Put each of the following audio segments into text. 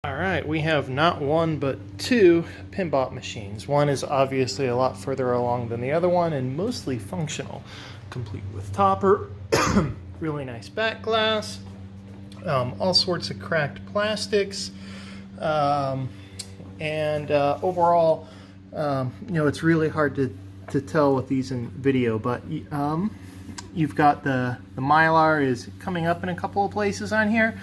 Alright, we have not one but two Pinbot machines. One is obviously a lot further along than the other one and mostly functional. Complete with topper, really nice back glass, all sorts of cracked plastics, and overall, it's really hard to tell with these in video, but you've got the Mylar is coming up in a couple of places on here.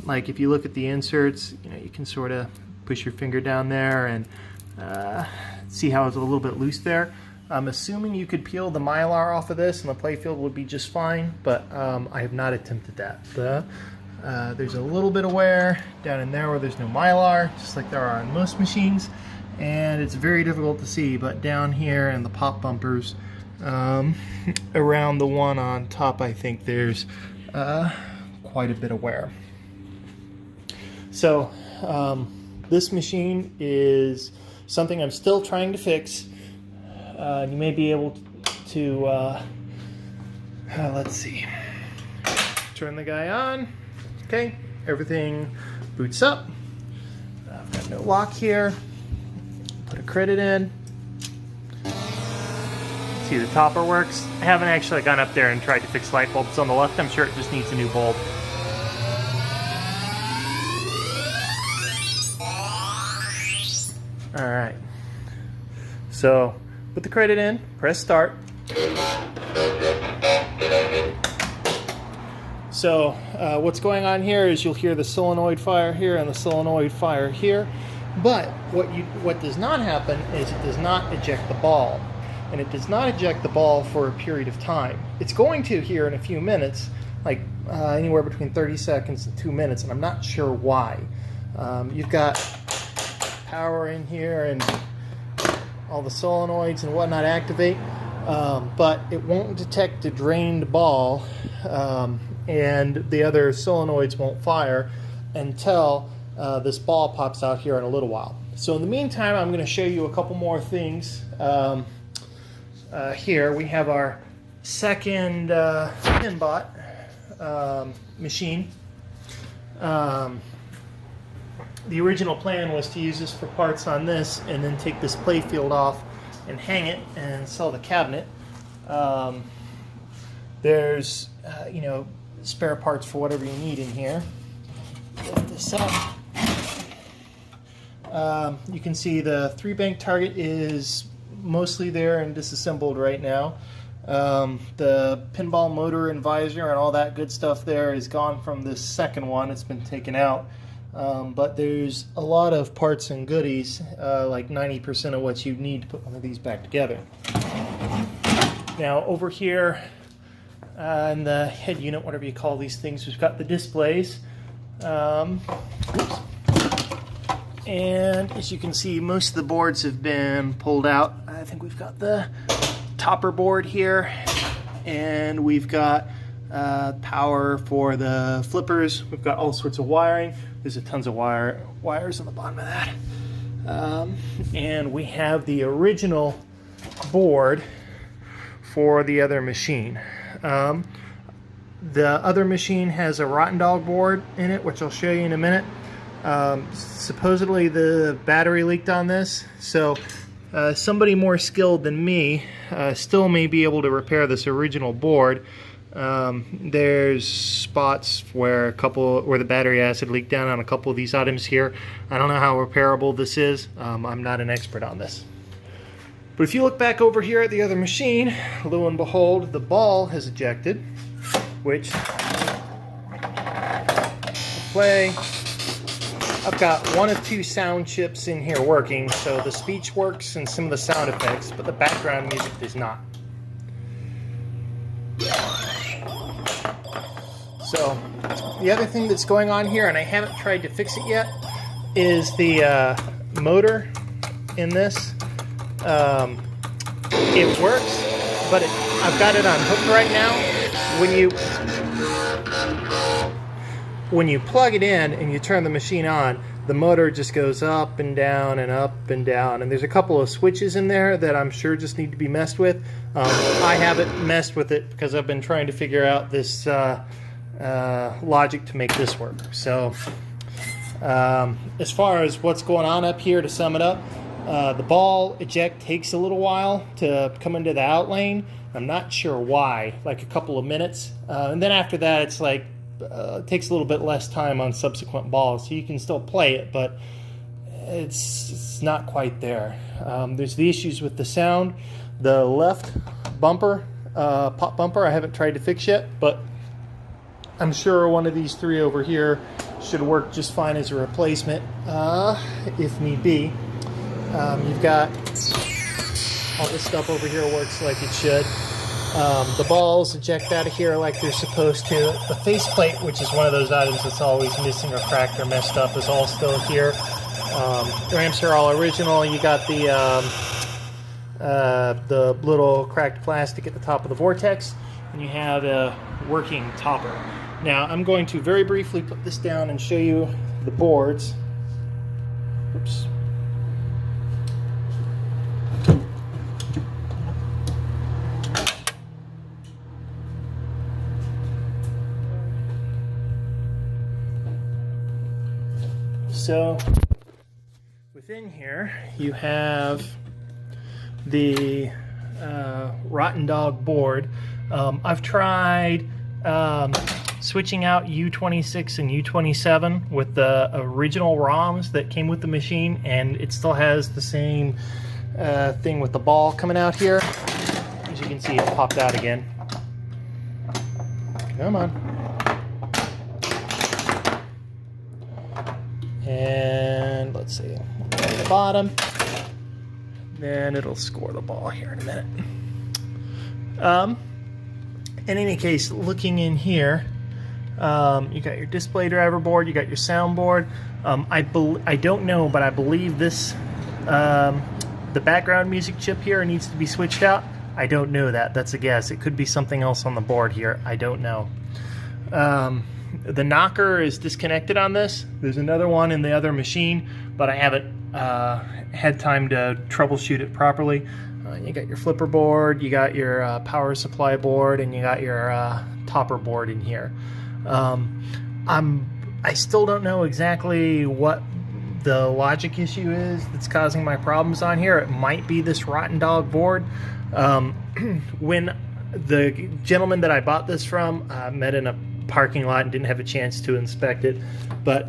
Like if you look at the inserts, you can sort of push your finger down there and see how it's a little bit loose there. I'm assuming you could peel the Mylar off of this and the playfield would be just fine, but I have not attempted that. There's a little bit of wear down in there where there's no Mylar, just like there are on most machines, and it's very difficult to see, but down here in the pop bumpers, around the one on top, I think there's quite a bit of wear. So this machine is something I'm still trying to fix. You may be able to, let's see, turn the guy on. Okay, everything boots up. I've got no lock here. Put a credit in. See, the topper works. I haven't actually gone up there and tried to fix light bulbs on the left. I'm sure it just needs a new bulb. Alright, so put the credit in, press start. So what's going on here is you'll hear the solenoid fire here and the solenoid fire here, but what does not happen is it does not eject the ball, and it does not eject the ball for a period of time. It's going to here in a few minutes, like anywhere between 30 seconds and 2 minutes, and I'm not sure why. You've got power in here and all the solenoids and whatnot activate, but it won't detect a drained ball, and the other solenoids won't fire until this ball pops out here in a little while. So in the meantime, I'm going to show you a couple more things. Here we have our second Pinbot machine. The original plan was to use this for parts on this and then take this playfield off and hang it and sell the cabinet. There's spare parts for whatever you need in here. Lift this up. You can see the 3-bank target is mostly there and disassembled right now. The pinball motor and visor and all that good stuff there is gone from this second one. It's been taken out. But there's a lot of parts and goodies, like 90% of what you need to put one of these back together. Now over here in the head unit, whatever you call these things, we've got the displays. And as you can see, most of the boards have been pulled out. I think we've got the topper board here, and we've got power for the flippers. We've got all sorts of wiring. There's tons of wires on the bottom of that. And we have the original board for the other machine. The other machine has a Rotten Dog board in it, which I'll show you in a minute. Supposedly the battery leaked on this, so somebody more skilled than me still may be able to repair this original board. There's spots where the battery acid leaked down on a couple of these items here. I don't know how repairable this is. I'm not an expert on this. But if you look back over here at the other machine, lo and behold, the ball has ejected, which play. I've got one of two sound chips in here working, so the speech works and some of the sound effects, but the background music does not. So the other thing that's going on here, and I haven't tried to fix it yet, is the motor in this. It works, but I've got it unhooked right now. When you plug it in and you turn the machine on, the motor just goes up and down and up and down, and there's a couple of switches in there that I'm sure just need to be messed with. I haven't messed with it because I've been trying to figure out this logic to make this work. So As far as what's going on up here, to sum it up, the ball eject takes a little while to come into the out lane. I'm not sure why, like a couple of minutes. And then after that, it's like, it takes a little bit less time on subsequent balls. So you can still play it, but it's not quite there. There's the issues with the sound. The left bumper, pop bumper, I haven't tried to fix yet, but I'm sure one of these three over here should work just fine as a replacement, if need be. You've got all this stuff over here works like it should. The balls eject out of here like they're supposed to. The faceplate, which is one of those items that's always missing or cracked or messed up, is all still here. The ramps are all original. You got the little cracked plastic at the top of the vortex, and you have a working topper. Now I'm going to very briefly put this down and show you the boards. Oops. So within here you have the Rotten Dog board. I've tried switching out U26 and U27 with the original ROMs that came with the machine, and it still has the same thing with the ball coming out here. As you can see, it popped out again. Come on. And let's see, at the bottom, then it'll score the ball here in a minute. In any case, looking in here, you got your display driver board, you got your sound board. I don't know, but I believe this, the background music chip here needs to be switched out. I don't know that. That's a guess. It could be something else on the board here. I don't know. The knocker is disconnected on this. There's another one in the other machine, but I haven't had time to troubleshoot it properly. You got your flipper board, you got your power supply board, and you got your topper board in here. I still don't know exactly what the logic issue is that's causing my problems on here. It might be this Rotten Dog board. When the gentleman that I bought this from met in a parking lot and didn't have a chance to inspect it, but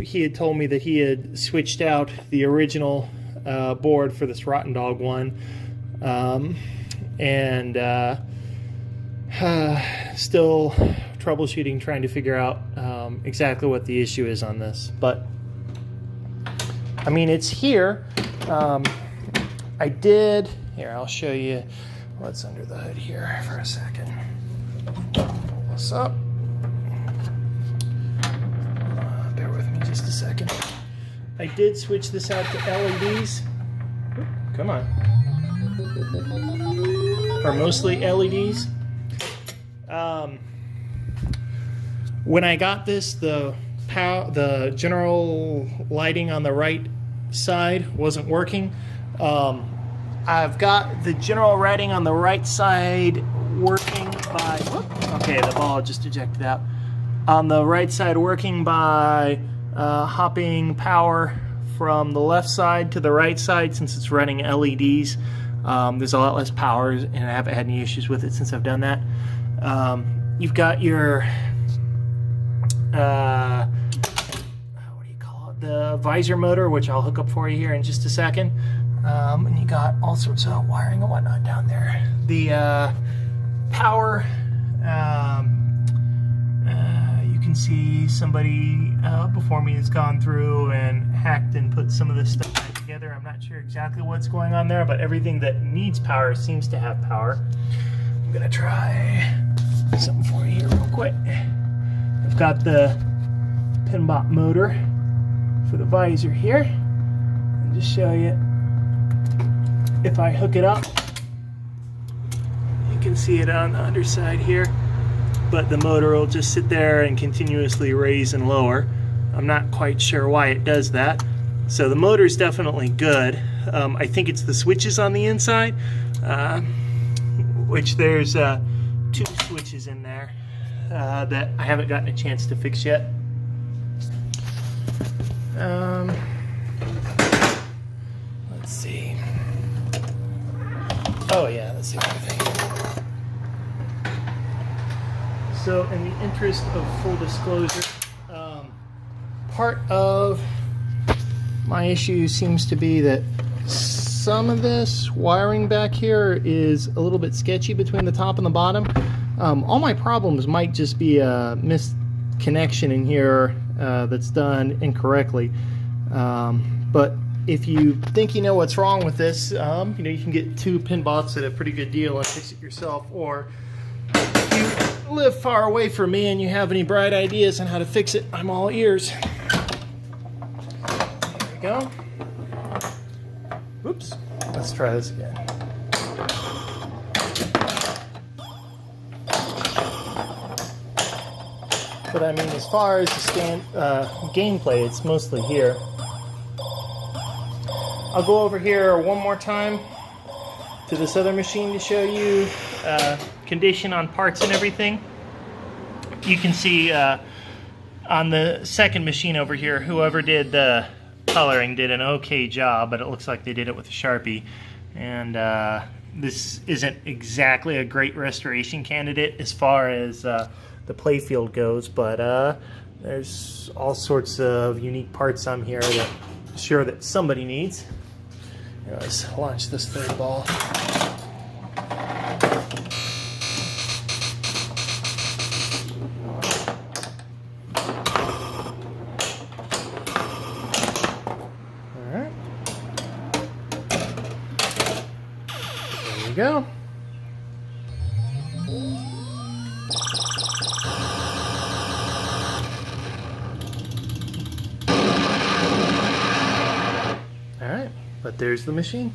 he had told me that he had switched out the original board for this Rotten Dog one, and still troubleshooting, trying to figure out exactly what the issue is on this. But I mean, it's here. I did here, I'll show you what's under the hood here for a second. Pull this up. Bear with me just a second. I did switch this out to LEDs. Come on. Or mostly LEDs. When I got this, the general lighting on the right side wasn't working. I've got the general lighting on the right side working by... Okay, the ball just ejected out. On the right side working by hopping power from the left side to the right side, since it's running LEDs. There's a lot less power, and I haven't had any issues with it since I've done that. You've got your what do you call it? The visor motor, which I'll hook up for you here in just a second. And you got all sorts of wiring and whatnot down there. The power, you can see somebody before me has gone through and hacked and put some of this stuff back together. I'm not sure exactly what's going on there, but everything that needs power seems to have power. I'm gonna try something for you here real quick. I've got the Pinbot motor for the visor here. I'll just show you. If I hook it up, you can see it on the underside here, but the motor will just sit there and continuously raise and lower. I'm not quite sure why it does that. So the motor is definitely good. I think it's the switches on the inside, which there's 2 switches in there that I haven't gotten a chance to fix yet. that's the other thing. So in the interest of full disclosure, part of my issue seems to be that some of this wiring back here is a little bit sketchy between the top and the bottom. All my problems might just be a missed connection in here that's done incorrectly. But if you think you know what's wrong with this, you know, you can get 2 Pinbots at a pretty good deal and fix it yourself. Or if you live far away from me and you have any bright ideas on how to fix it, I'm all ears. There we go. Oops. Let's try this again. But I mean, as far as the gameplay, it's mostly here. I'll go over here one more time to this other machine to show you condition on parts and everything. You can see on the second machine over here, whoever did the coloring did an okay job, but it looks like they did it with a Sharpie. And this isn't exactly a great restoration candidate as far as the playfield goes, but there's all sorts of unique parts on here that I'm sure that somebody needs. Let's launch this third ball. Alright. There we go. Alright, but there's the machine.